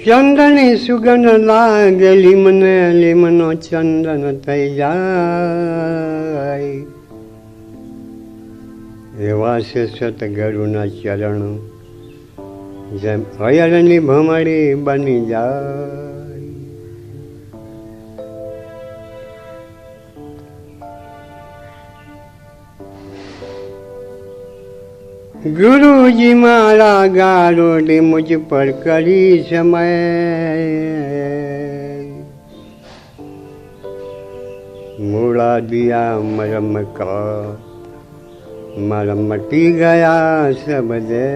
ચંદની સુગંધ લાગે લીમને લીમનો ચંદન થઈ જાય. એવા છે સતગુરુના ચરણ જેમ હયરની ભમરી બની જાય. ગુરુજી મારા ગારોડી મુझ પર કરી સમય. મૂળા દિયા મરમ કા મરમ મટી ગયા સબદે.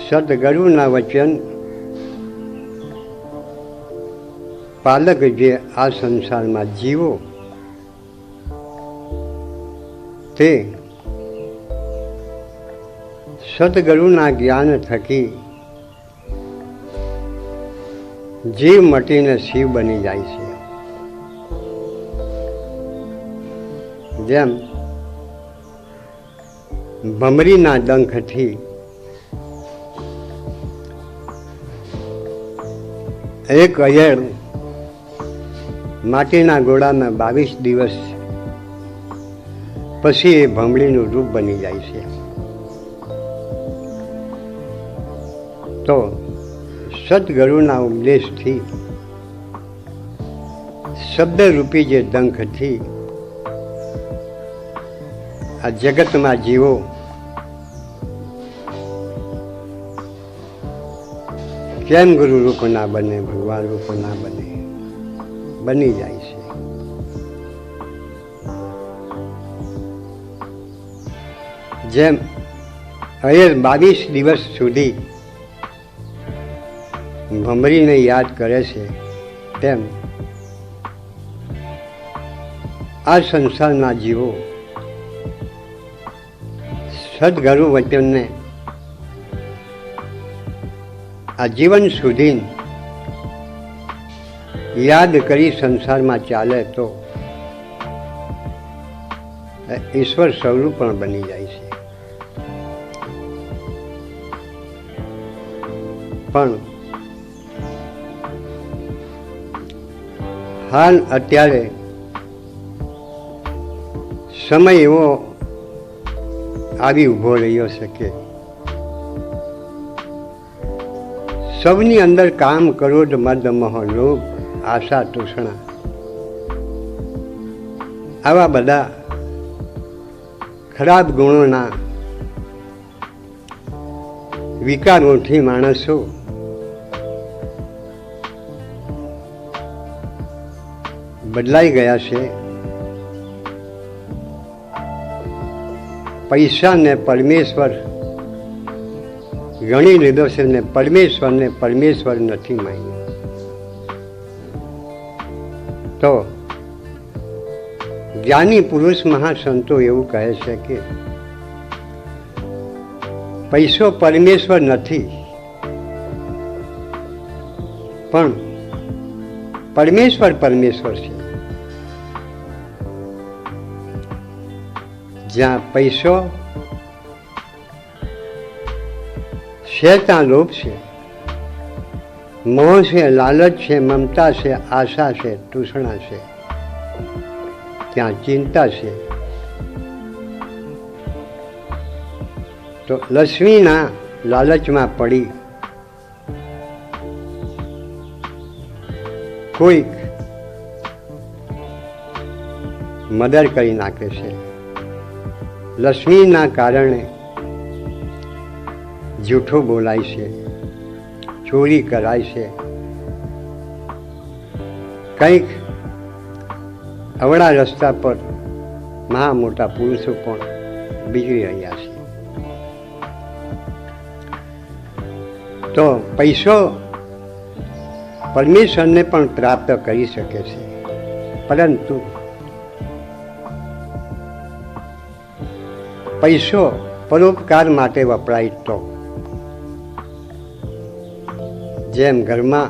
સદગુરુના વચન પાલક જે આ સંસારમાં જીવો તે સદગુરુના જ્ઞાન થકી જીવ મટીને શિવ બની જાય છે. જેમ ભમરીના ડંખથી એક અયર માટીના ગોળામાં 22 દિવસ પછી એ ભમરીનું રૂપ બની જાય છે. તો સદગુરુના ઉપદેશથી શબ્દરૂપી જે ડંખથી આ જગતમાં જીવો કેમ ગુરુ રૂપ ના બને, ભગવાન રૂપ ના બને, બની જાય છે. જેમ અયર 22 દિવસ સુધી ભમરીને યાદ કરે છે તેમ આ સંસારના જીવો સદગુરુ વચનને આ જીવન સુધી યાદ કરી સંસારમાં ચાલે તો ઈશ્વર સ્વરૂપ પણ બની જાય છે. પણ હાલ અત્યારે સમય એવો આવી ઊભો રહ્યો છે કે સૌની અંદર કામ ક્રોધ મદ મોહ લોભ આશા તૃષ્ણા આવા બધા ખરાબ ગુણોના વિકારોથી માણસો બદલાઈ ગયા છે. પૈસાને પરમેશ્વર ગણી લીધો છે ને પરમેશ્વરને પરમેશ્વર નથી માન્યો. તો જ્ઞાની પુરુષ મહાસંતો એવું કહે છે કે પૈસો પરમેશ્વર નથી, પણ પરમેશ્વર પરમેશ્વર છે. જ્યાં પૈસો છે ત્યાં લોભ છે, મોહ છે, લાલચ છે, મમતા છે, આશા છે, તૃષ્ણા છે, ત્યાં ચિંતા છે. તો લક્ષ્મીના લાલચમાં પડી કોઈક મર્ડર કરી નાખે છે. લક્ષ્મીના કારણે જૂઠું બોલાય છે, ચોરી કરાય છે, કંઈક અવળા રસ્તા પર મહા મોટા પુરુષો પણ બીગડી રહ્યા છે. તો પૈસો પરમેશ્વરને પણ પ્રાપ્ત કરી શકે છે, પરંતુ પૈસો પરોપકાર માટે વપરાય તો, જેમ ઘરમાં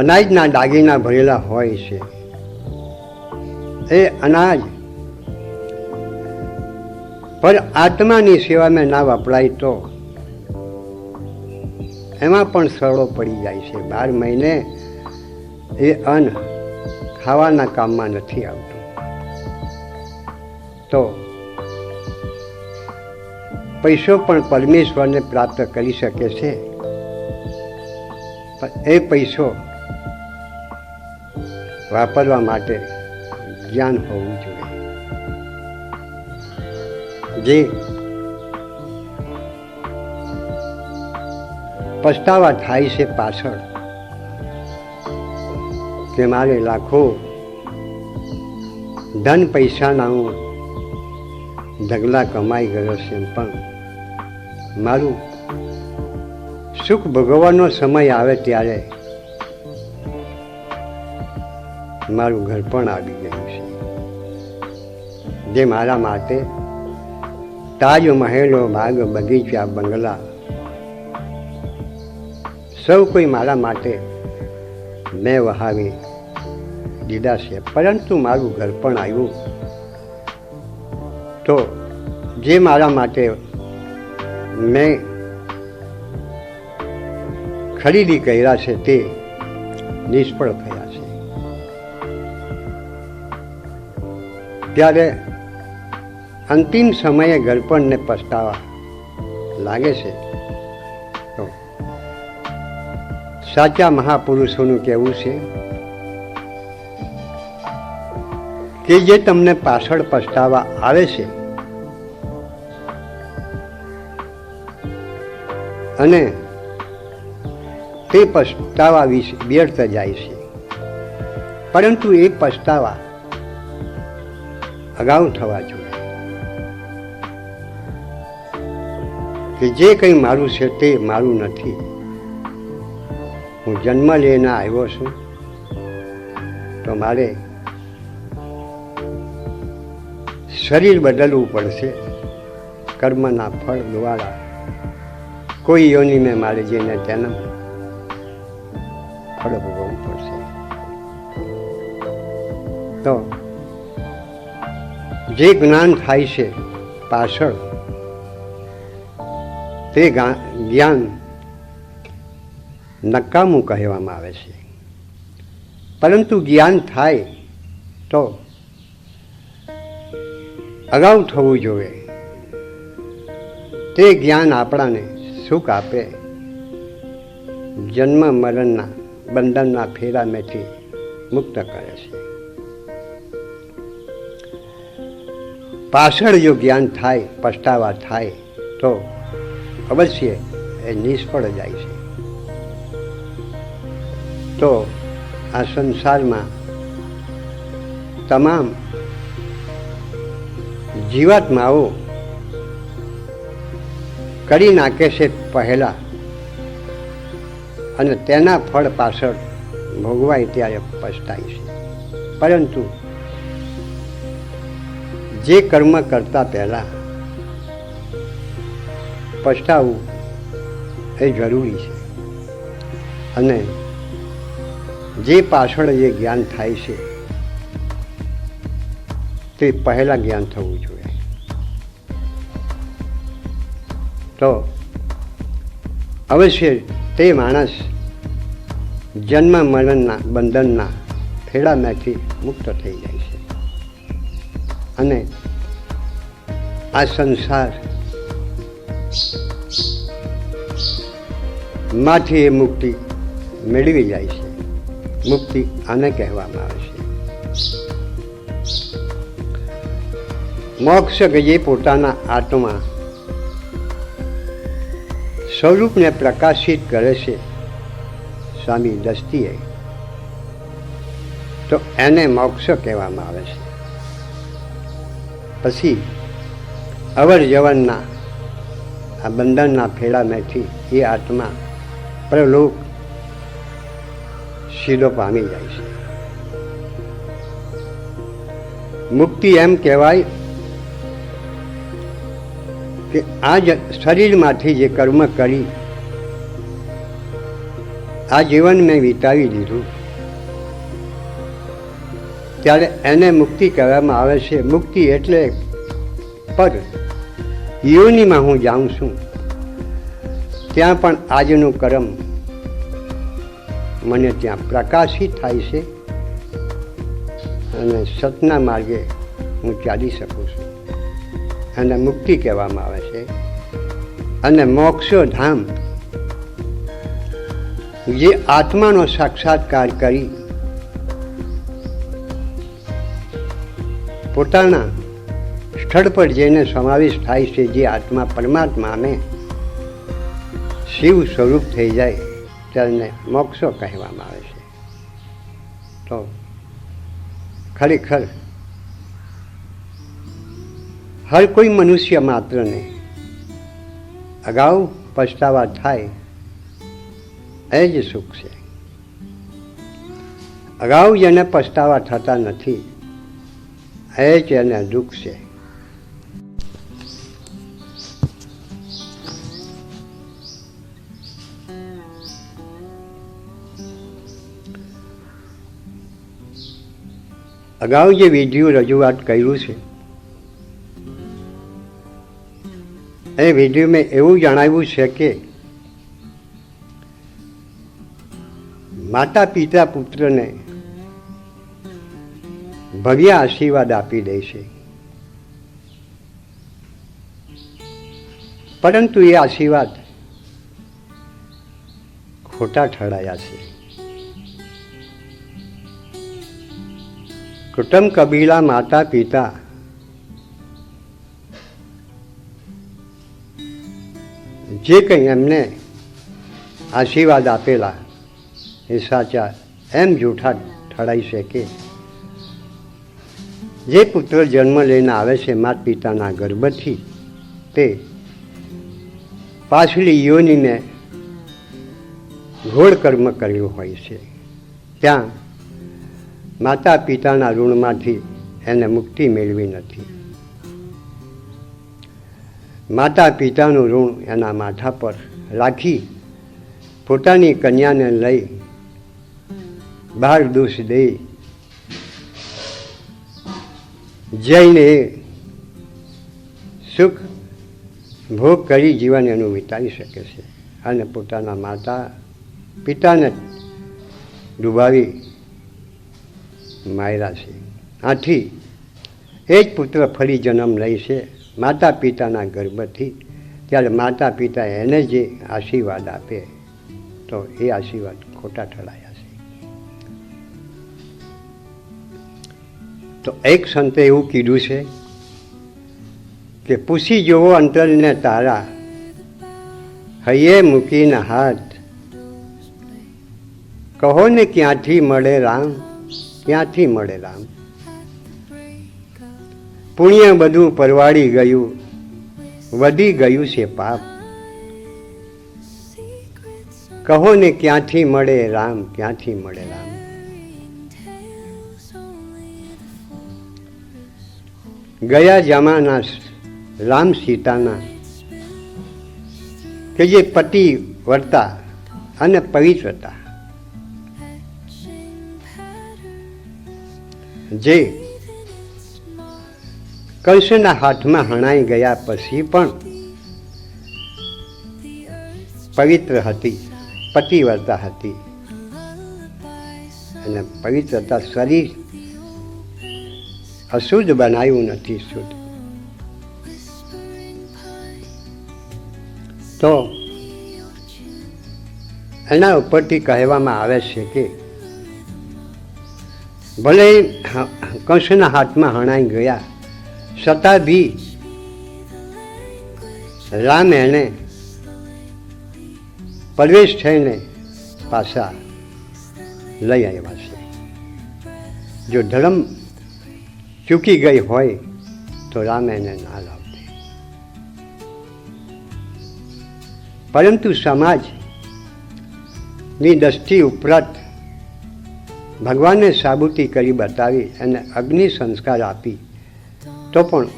અનાજના દાગીના ભરેલા હોય છે, એ અનાજ પણ આત્માની સેવામાં ના વપરાય તો એમાં પણ સડો પડી જાય છે. 12 મહિને એ અન્ન ખાવાના કામમાં નથી આવતું. તો પૈસો પણ પરમેશ્વરને પ્રાપ્ત કરી શકે છે, પણ એ પૈસો વાપરવા માટે જ્ઞાન હોવું જોઈએ. જે પસ્તાવા થાય છે પાછળ કે મારે લાખો ધન પૈસાના હું ઢગલા કમાઈ ગયો છે, પણ મારું સુખ ભોગવવાનો સમય આવે ત્યારે મારું ઘર પણ આવી ગયું છે. જે મારા માટે તાજ મહેલો બાગ બગીચા બંગલા સૌ કોઈ મારા માટે મેં વહાવી દીધા છે, પરંતુ મારું ઘર પણ આવ્યું તો જે મારા માટે મેં ખરીદી કર્યા છે તે નિષ્ફળ થયા છે. ત્યારે અંતિમ સમયે ઘરપણને પસ્તાવા લાગે છે. તો સાચા મહાપુરુષોનું કહેવું છે કે જે તમને પાછળ પસ્તાવા આવે છે અને તે પસ્તાવા વિશે વ્યર્થ જાય છે, પરંતુ એ પસ્તાવા અગાઉ થવા જોઈએ. કે જે કંઈ મારું છે તે મારું નથી. હું જન્મ લઈને આવ્યો છું તો મારે શરીર બદલવું પડશે. કર્મના ફળ દ્વારા કોઈ યોનિને મારે જઈને તેનું ફળ ભોગવવું પડશે. તો જે જ્ઞાન થાય છે પાછળ તે જ્ઞાન નકામું કહેવામાં આવે છે, પરંતુ જ્ઞાન થાય તો અગાઉ થવું જોઈએ. તે જ્ઞાન આપણાને સુખ આપે, જન્મ મરણના બંધનના ફેરામેથી મુક્ત કરે છે. પાછળ જો જ્ઞાન થાય, પસ્તાવા થાય તો અવશ્ય એ નિષ્ફળ જાય છે. તો આ સંસારમાં તમામ જીવાત્માઓ કરી નાખે છે પહેલા, અને તેના ફળ પાછળ ભોગવાય ત્યારે પસ્તાય છે. પરંતુ જે કર્મ કરતા પહેલા પસ્તાવવું એ જરૂરી છે, અને જે પાછળ જે જ્ઞાન થાય છે તે પહેલાં જ્ઞાન થવું જોઈએ. તો અવશ્ય તે માણસ જન્મ મરણના બંધનના ફેડામાંથી મુક્ત થઈ જાય છે, અને આ સંસાર માંથી એ મુક્તિ મેળવી જાય છે. મુક્તિ આને કહેવામાં આવે છે. મોક્ષ કે જે પોતાના આત્મા સ્વરૂપને પ્રકાશિત કરે છે સ્વામી દ્રષ્ટિએ, તો એને મોક્ષ કહેવામાં આવે છે. પછી અવર જવરના આ બંધનના ફેડામાંથી એ આત્મા પરલોક સીધો પામી જાય છે. મુક્તિ એમ કહેવાય કે આ જ શરીરમાંથી જે કર્મ કરી આ જીવન મેં વિતાવી દીધું ત્યારે એને મુક્તિ કહેવામાં આવે છે. મુક્તિ એટલે પદ, યોનિમાં હું જાઉં છું, ત્યાં પણ આજનું કર્મ મને ત્યાં પ્રકાશિત થાય છે અને સતના માર્ગે હું ચાલી શકું છું. અને મુક્તિ કહેવામાં આવે છે. અને મોક્ષો ધામ જે આત્માનો સાક્ષાત્કાર કરી પોતાના સ્થળ પર જેને સમાવેશ થાય છે, જે આત્મા પરમાત્માને શિવ સ્વરૂપ થઈ જાય તેને મોક્ષો કહેવામાં આવે છે. તો ખરેખર હર કોઈ મનુષ્ય માત્રને અગાઉ પછતાવા થાય એ જ સુખ છે. અગાઉ જેને પછતાવા થતા નથી એ જ એને દુઃખ છે. અગાઉ જે વિધિઓ રજૂઆત કર્યું છે એ વિધિ મેં એવું જણાવ્યું છે કે માતા પિતા પુત્રને ભવ્ય આશીર્વાદ આપી દે છે, પરંતુ એ આશીર્વાદ ખોટા ઠરાયા છે. કુટુંબ કબીલા માતા પિતા જે કંઈ એમને આશીર્વાદ આપેલા એ સાચા એમ જૂઠા ઠરાઈ છે કે જે પુત્ર જન્મ લઈને આવે છે માતા પિતાના ગર્ભથી તે પાછલી યોનિને ઘોર કર્મ કર્યું હોય છે. ત્યાં માતા પિતાના ઋણમાંથી એને મુક્તિ મેળવી નથી. માતા પિતાનું ઋણ એના માથા પર રાખી પોતાની કન્યાને લઈ બહાર દોષ દે જઈને સુખ ભોગ કરી જીવન એનું વિતાવી શકે છે અને પોતાના માતા પિતાને ડૂબાવી માર્યા છે. આથી એ જ પુત્ર ફરી જન્મ લે છે માતા પિતાના ગર્ભથી. ત્યારે માતા પિતા એને જે આશીર્વાદ આપે તો એ આશીર્વાદ ખોટા ઠરાયા છે. તો એક સંતે એવું કીધું છે કે પૂછી જોવો અંતરને તારા, હૈયે મૂકીને હાથ, કહો ને ક્યાંથી મળે રામ, ક્યાંથી મળે રામ. પુણ્ય બધું પરવાડી ગયું, વધી ગયું છે પાપ, કહો ને ક્યાંથી મળે રામ, ક્યાંથી મળે રામ. ગયા જમાના રામ સીતાના કે જે પતિ વર્તા અને પવિત્રતા, જે કંસના હાથમાં હણાઈ ગયા પછી પણ પવિત્ર હતી, પતિવ્રતા હતી. અને પવિત્રતા શરીર અશુદ્ધ બનાવ્યું નથી, શુદ્ધ. તો એના ઉપરથી કહેવામાં આવે છે કે ભલે કંસના હાથમાં હણાઈ ગયા છતાં બી રામ એને પ્રવેશ થઈને પાછા લઈ આવ્યા છે. જો ધર્મ ચૂકી ગઈ હોય તો રામ એને ના લાવતે, પરંતુ સમાજની દ્રષ્ટિ ઉપરાંત ભગવાનને સાબુતી કરી બતાવી અને અગ્નિ સંસ્કાર આપી તો પણ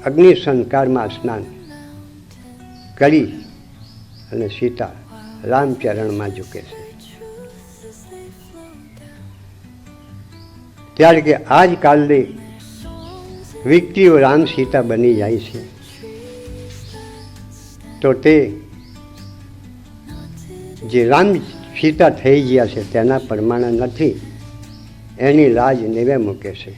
અગ્નિ સંસ્કારમાં સ્નાન કરી અને સીતા રામચરણમાં ઝૂકે છે. ત્યારે કે આજકાલની વ્યક્તિઓ રામ સીતા બની જાય છે તો તે જે રામ સીતા થઈ ગયા છે તેના પ્રમાણે નથી, એની લાજ નેવે મૂકે છે.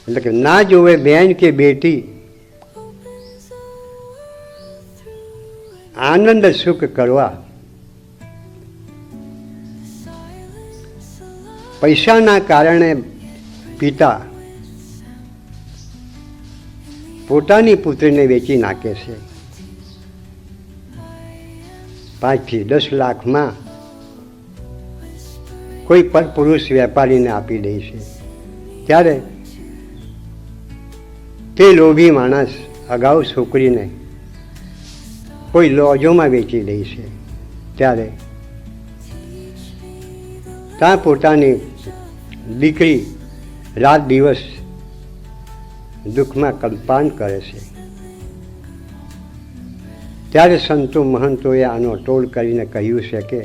એટલે કે ના જોવે બેન કે બેટી, આનંદ સુખ કરવા પૈસાના કારણે પિતા પોતાની પુત્રીને વેચી નાખે છે. 5 થી 10 લાખમાં કોઈ પર પુરુષ વેપારીને આપી દે છે. ત્યારે તે લોભી માણસ અગાઉ છોકરીને કોઈ લોજોમાં વેચી દે છે. ત્યારે ત્યાં પોતાની દીકરી રાત દિવસ દુઃખમાં કલ્પાન કરે છે. ત્યારે સંતો મહંતોએ આનો ટોળ કરીને કહ્યું છે કે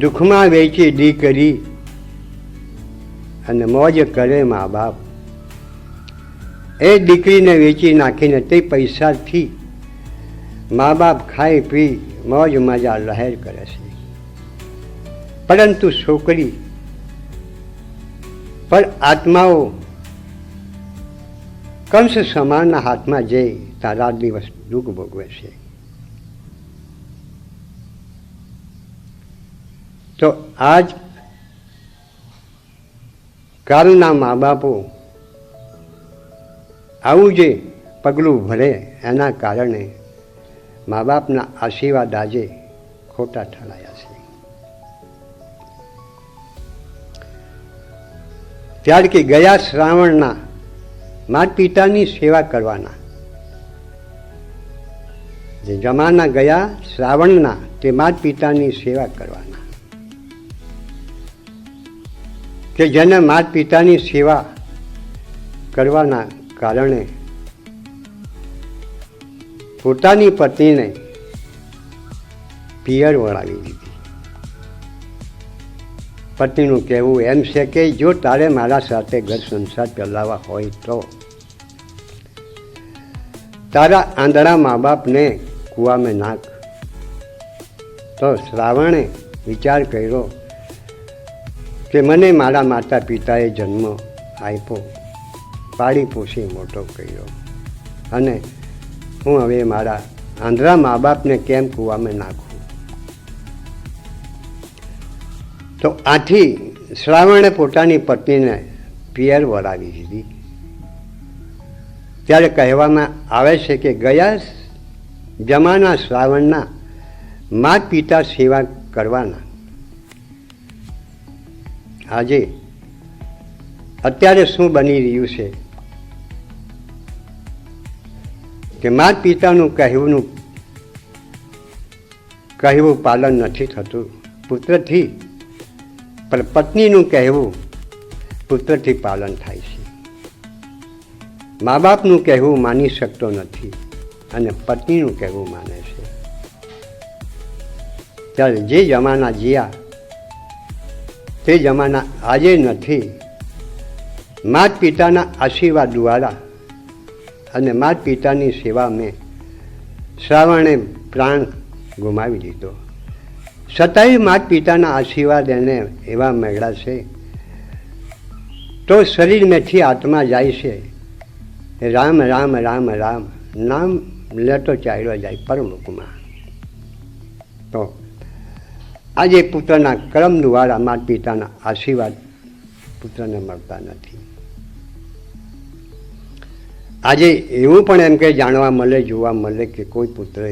દુઃખમાં વેચી દીકરી અને મોજ કરે મા બાપ. એ દીકરીને વેચી નાખીને તે પૈસાથી મા બાપ ખાઈ પી મોજ મજા લહેર કરે છે. પરંતુ છોકરી પર આત્માઓ કંસ સમાનના હાથમાં જઈ તારા દિવસ દુઃખ ભોગવે છે. તો આજ કાલના મા બાપો આવું જે પગલું ભરે એના કારણે મા બાપના આશીર્વાદ આજે ખોટા ઠરાયા છે. ત્યારે કે ગયા શ્રાવણના માતા પિતાની સેવા કરવાના, જે જમાના ગયા શ્રાવણના તે માતા પિતાની સેવા કરવાના, કે જેને માતા પિતાની સેવા કરવાના કારણે પોતાની પત્નીને પિયર વળાવી દીધી. પત્નીનું કહેવું એમ છે કે જો તારે મારા સાથે ઘર સંસાર ચલાવવા હોય તો તારા આંધળા મા બાપને કૂવામાં નાખ. તો શ્રાવણે વિચાર કર્યો કે મને મારા માતા પિતાએ જન્મ આપ્યો, પાળી પોષી મોટો કર્યો, અને હું હવે મારા આંધળા મા બાપને કેમ કૂવામાં નાખું. તો આથી શ્રાવણે પોતાની પત્નીને પિયર વળાવી દીધી. ત્યારે કહેવામાં આવે છે કે ગયા જમાના શ્રાવણના માતા પિતા સેવા કરવાના આજે અત્યારે શું બની રહ્યું છે કે માતા પિતાનું કહેવું પાલન નથી થતું પુત્રથી, પણ પત્નીનું કહેવું પુત્રથી પાલન થાય છે. મા બાપનું કહેવું માની શકતો નથી અને પત્નીનું કહેવું માને છે. ત્યારે જે જમાના જીયા તે જમાના આજે નથી. માતા પિતાના આશીર્વાદ દ્વારા અને માતા પિતાની સેવા મેં શ્રાવણે પ્રાણ ગુમાવી દીધો. છતાંય માતા પિતાના આશીર્વાદ એને એવા મળ્યા છે તો શરીરમાંથી આત્મા જાય છે. રામ રામ રામ રામ નામ લેતો ચાલ્યો જાય પરમુખમાં. તો આજે પુત્રના કર્મ દ્વારા માતા પિતાના આશીર્વાદ પુત્રને મળતા નથી. આજે એવું પણ એમ કે જાણવા મળે, જોવા મળે કે કોઈ પુત્રએ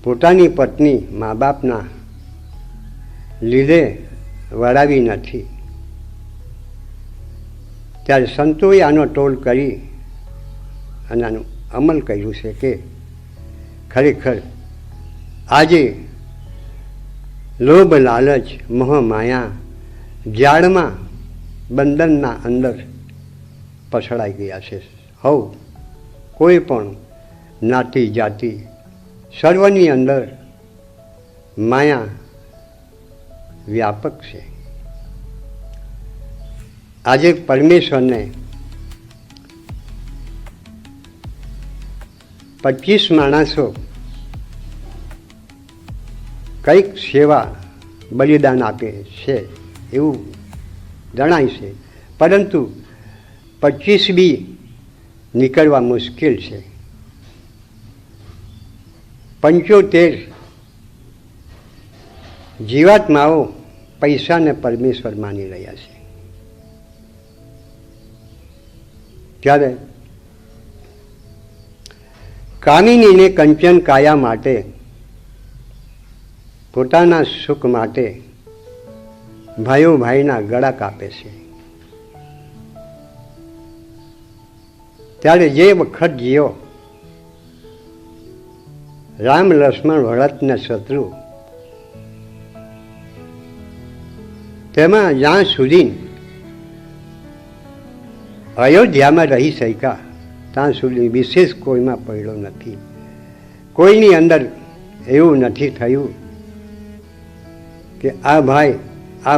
પોતાની પત્ની મા બાપના લીધે વળાવી નથી. ત્યારે સંતોએ આનો ટોલ કરી અને આનું અમલ કર્યું છે કે ખરેખર આજે લોભ લાલચ મોહ માયા જાળમાં બંધનના અંદર પછડાઈ ગયા છે. હવ કોઈ પણ જ્ઞાતિ જાતિ સર્વની અંદર માયા વ્યાપક છે. આજે પરમેશ્વરને 25 માણસો કંઈક સેવા બલિદાન આપે છે એવું જણાય છે, પરંતુ 25 બી નીકળવા મુશ્કેલ છે. 75 જીવાત્માઓ પૈસાને પરમેશ્વર માની રહ્યા છે. ત્યારે કામિનીને કંચન કાયા માટે, પોતાના સુખ માટે ભાઈઓ ભાઈના ગળા કાપે છે. ત્યારે જે વખત જીઓ રામ લક્ષ્મણ ભરતના શત્રુ, તેમાં જ્યાં સુધી અયોધ્યામાં રહી શક્યા ત્યાં સુધી વિશેષ કોઈમાં પડ્યો નથી. કોઈની અંદર એવું નથી થયું કે આ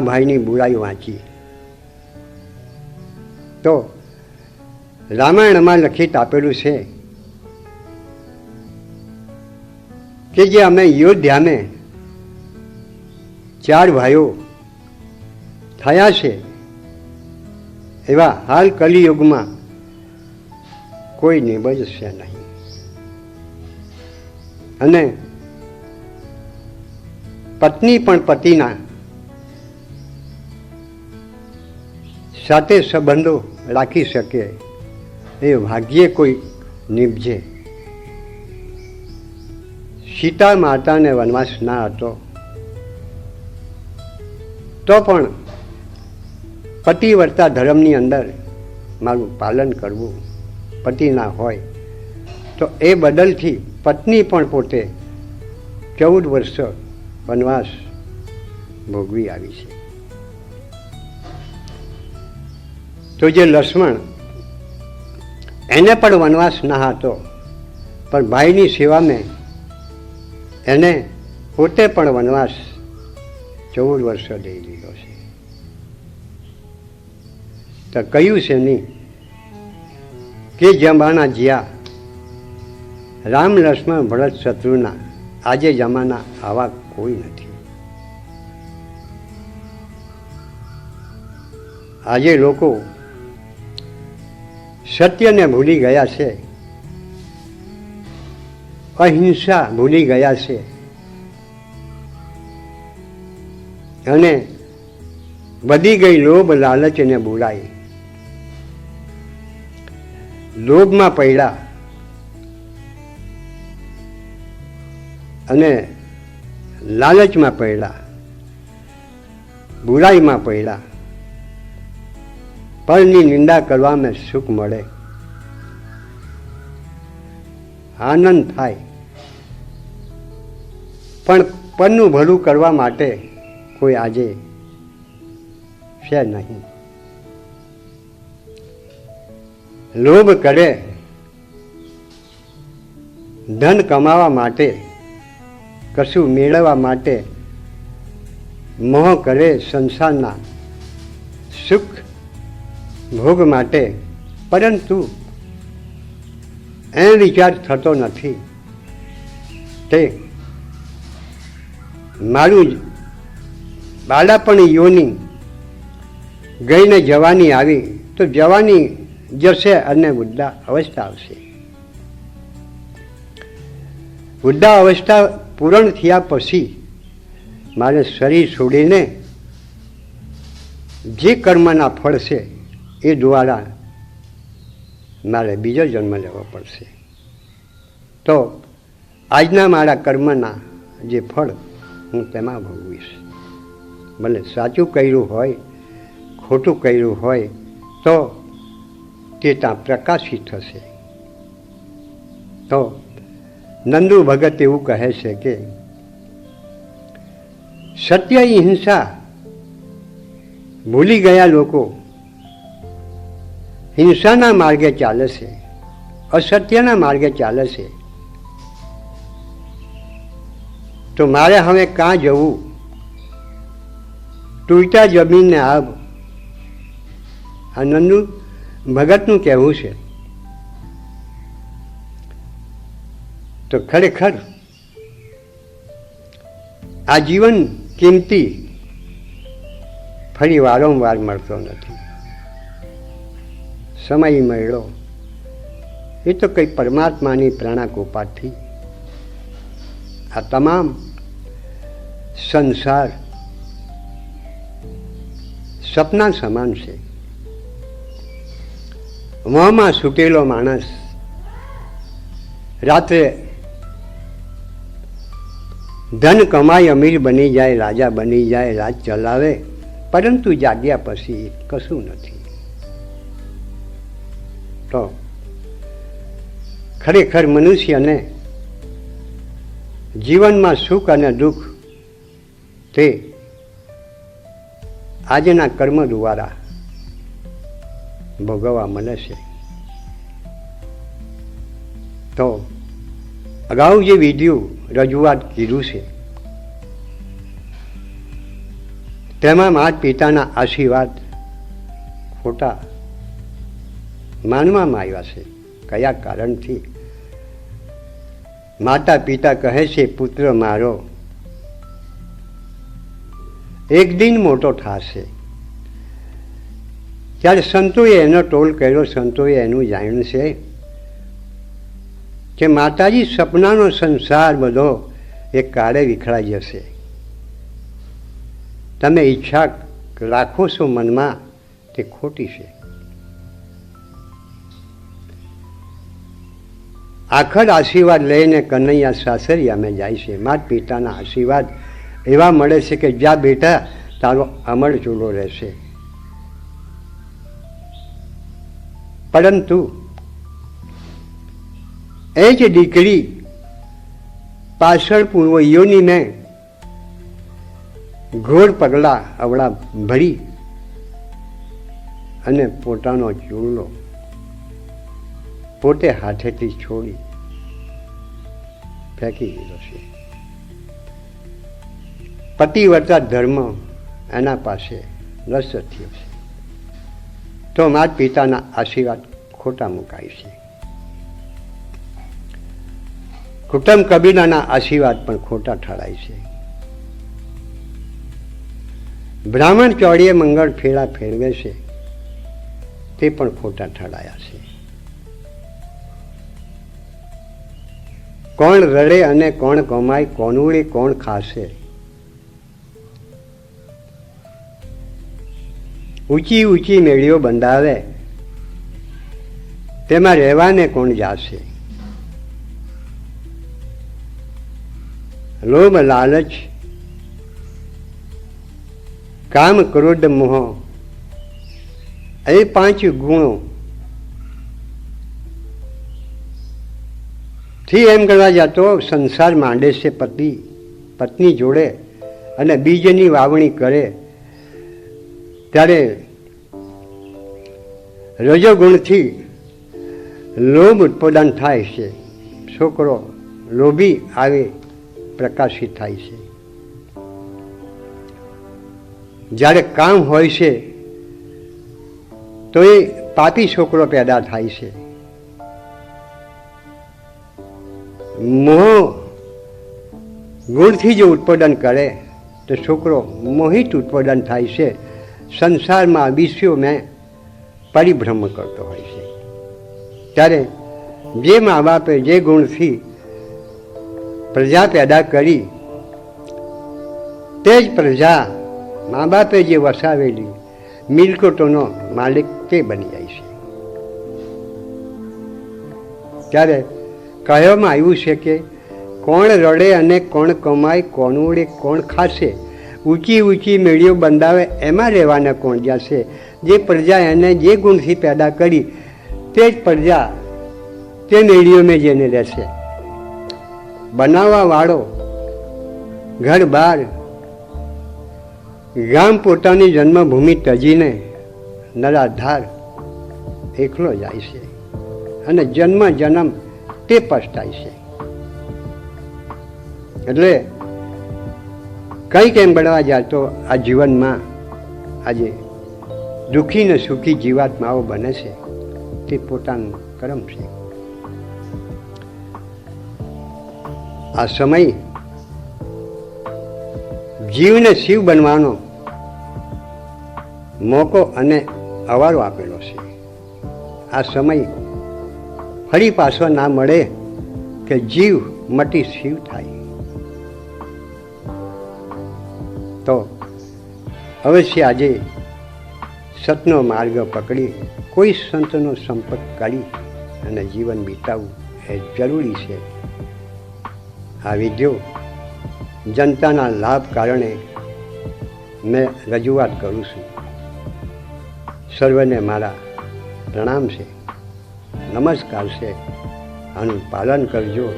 ભાઈની બુરાઈ વાંચી. તો રામાયણમાં લખિત આપેલું છે કે જે અમે અયોધ્યામાં 4 ભાઈઓ થયા છે, એવા હાલ કલિયુગમાં કોઈ નિબજશે નહીં. અને પત્ની પણ પતિના સાથે સંબંધો રાખી શકે એ ભાગ્યે કોઈ નિભજે. સીતા માતાને વનવાસ ના હતો તો પણ પતિવ્રતા ધર્મની અંદર મારું પાલન કરવું પતિ ના હોય તો એ બદલથી પત્ની પણ પોતે 14 વર્ષ વનવાસ ભોગવી આવી છે. તો જે લક્ષ્મણ, એને પણ વનવાસ ના હતો, પણ ભાઈની સેવામાં એને પોતે પણ વનવાસ 14 વર્ષ લઈ લીધો છે. તો કહ્યું છે નહીં કે જમાના જ્યાં રામ લક્ષ્મણ ભરત શત્રુના, આજે જમાના આવા કોઈ નથી. આજે લોકો સત્યને ભૂલી ગયા છે, અહિંસા ભૂલી ગયા છે, અને વધી ગઈ લોભ લાલચ અને બુરાઈ. લોભમાં પડ્યા અને લાલચમાં પડ્યા, બુરાઈમાં પડ્યા. પરની નિંદા કરવામાં સુખ મળે, આનંદ થાય, પણ પરનું ભલું કરવા માટે કોઈ આજે છે નહીં. લોભ કરે ધન કમાવા માટે, કશું મેળવવા માટે, મોહ કરે સંસારના સુખ ભોગ માટે, પરંતુ એ વિચાર થતો નથી તે મારું બાળપણ યોની ગઈને જવાની આવી તો જવાની જશે અને વૃદ્ધા અવસ્થા આવશે. વૃદ્ધા અવસ્થા પૂર્ણ થયા પછી મારે શરીર છોડીને જે કર્મના ફળ છે એ દ્વારા મારે બીજો જન્મ લેવો પડશે. તો આજના મારા કર્મના જે ફળ હું તેમાં ભોગવીશ. ભલે સાચું કર્યું હોય, ખોટું કર્યું હોય તો તે ત્યાં પ્રકાશિત થશે. તો નંદુ ભગત એવું કહે છે કે સત્ય હિંસા ભૂલી ગયા લોકો હિંસાના માર્ગે ચાલે છે, અસત્યના માર્ગે ચાલે છે. તો મારે હવે ક્યાં જવું? તૂટતા જમીનને આબ આ નંદુ ભગતનું કહેવું છે. તો ખરેખર આ જીવન કિંમતી, ફરી વારંવાર મળતો નથી. સમય મળ્યો એ તો કંઈ પરમાત્માની પ્રાણાકૃપાથી આ તમામ સંસાર સપના સમાન છે. મોંમાં સૂટેલો માણસ રાત્રે ધન કમાઈ અમીર બની જાય, રાજા બની જાય, રાજ ચલાવે, પરંતુ જાગ્યા પછી કશું નથી. તો ખરેખર મનુષ્યને જીવનમાં સુખ અને દુઃખ તે આજના કર્મ દ્વારા ભોગવવા મળે છે. તો અગાઉ જે વિધિઓ રજૂઆત કીધું છે તેમાં માતા પિતાના આશીર્વાદ ખોટા માનવામાં આવ્યા છે. કયા કારણથી? માતા પિતા કહે છે પુત્ર મારો એક દિન મોટો થશે. ત્યારે સંતોએ એનો ટોલ કર્યો, સંતોએ એનું જાણ્યું છે કે માતાજી સપનાનો સંસાર બધો એ કાળે વિખરાઈ જશે. તમે ઈચ્છા રાખો છો મનમાં તે ખોટી છે. આખર આશીર્વાદ લઈને કનૈયા સાસરિયામાં જાય છે. માતા પિતાના આશીર્વાદ એવા મળે છે કે જા બેટા તારો અમર ચૂલો રહેશે. પરંતુ એ જ દીકરી પાછળ પૂર્વયોનીને ઘોર પગલાં અવળા ભરી અને પોતાનો ચૂલો પોતે હાથેથી છોડી ફેંકી દીધો છે. પતિવ્રતા ધર્મ એના પાસે નષ્ટ થયો છે. તો માતા પિતાના આશીર્વાદ ખોટા મુકાય છે. કુટુંબ કબીલાના આશીર્વાદ પણ ખોટા ઠરાય છે. બ્રાહ્મણ ચોડીએ મંગળ ફેરા ફેરવે છે તે પણ ખોટા ઠરાયા છે. કોણ રડે અને કોણ કમાય, કોનુડે કોણ ખાશે, ઊંચી ઊંચી મેળીઓ બંધાવે તેમાં રહેવાને કોણ જાશે. લોભ લાલચ કામ ક્રોધ મોહ એ 5 ગુણો થી એમ કરવા જતો સંસાર માંડે છે પતિ પત્ની જોડે અને બીજની વાવણી કરે ત્યારે રજોગુણથી લોભ ઉત્પાદન થાય છે. છોકરો લોભી આવે પ્રકાશિત થાય છે. જ્યારે કામ હોય છે તો એ પાપી છોકરો પેદા થાય છે. મોહ ગુણથી જો ઉત્પાદન કરે તો છોકરો મોહિત ઉત્પાદન થાય છે. સંસારમાં વિશ્વમાં પરિભ્રમ કરતો હોય છે. ત્યારે જે મા બાપે જે ગુણથી પ્રજા પેદા કરી તે જ પ્રજા મા બાપે જે વસાવેલી મિલકતોનો માલિક તે બની જાય છે. ત્યારે કહેવામાં આવ્યું છે કે કોણ રડે અને કોણ કમાય, કોનુડે કોણ ખાશે, ઊંચી ઊંચી મેળીઓ બંધાવે એમાં રહેવાને કોણ જશે. જે પ્રજા એને જે ગુણથી પેદા કરી તે જ પ્રજા તે મેળીઓમાં જઈને રહેશે. બનાવવા વાળો ઘર બહાર ગામ પોતાની જન્મભૂમિ તજીને નરાધાર એકલો જાય છે અને જન્મ જન્મ તે પછતાય છે. એટલે કંઈક એમ બનવા જાય તો આ જીવનમાં આજે દુઃખી ને સુખી જીવાત્માઓ બને છે તે પોતાનું કર્મ છે. આ સમય જીવને શિવ બનવાનો મોકો અને અવારો આપેલો છે. આ સમય ફરી પાછો ના મળે કે જીવ મટી શિવ થાય. તો અવશ્ય આજે સતનો માર્ગ પકડી કોઈ સંતનો સંપર્ક કરી અને જીવન બીતાવવું એ જરૂરી છે. આ વિડીયો જનતાના લાભ કારણે મેં રજૂઆત કરું છું. સર્વને મારા પ્રણામ છે, નમસ્કાર છે. આનું પાલન કરજો.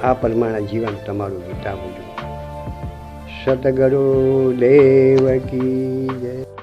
આ પ્રમાણે જીવન તમારું વિતાવજો. સતગુરુ દેવ કી જય.